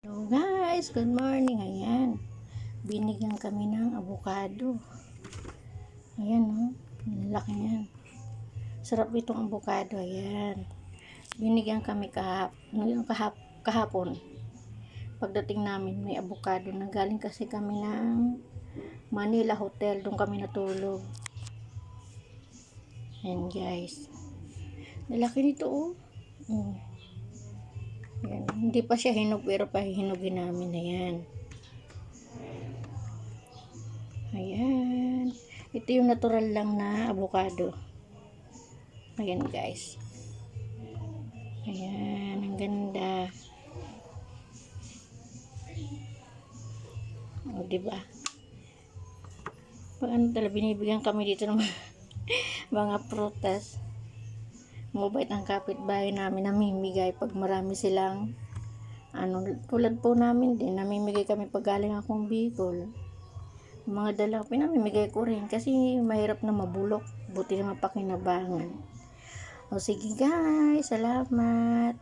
Hello guys, good morning. Ayan, binigyan kami ng avocado. Ayan, oh, laki niyan. Sarap itong avocado. Ayan, binigyan kami kahapon. Pagdating namin may avocado na galing kasi kami ng Manila Hotel. Doon kami natulog. Ayan guys, lalaki nito, oh. Ayan. Hindi pa siya hinog pero pahihinugin namin. Ayan, ito yung natural lang na avocado. Ayan guys, ayan, ang ganda, o diba, pag ano talaga binibigyan kami dito ng mga prutas. Mabait ang kapitbahay namin, namimigay pag marami silang tulad po namin din, namimigay kami pag galing akong Bicol. Mga dala ko, pinamimigay ko rin kasi mahirap na mabulok, buti na mapakinabangan. O sige guys, salamat.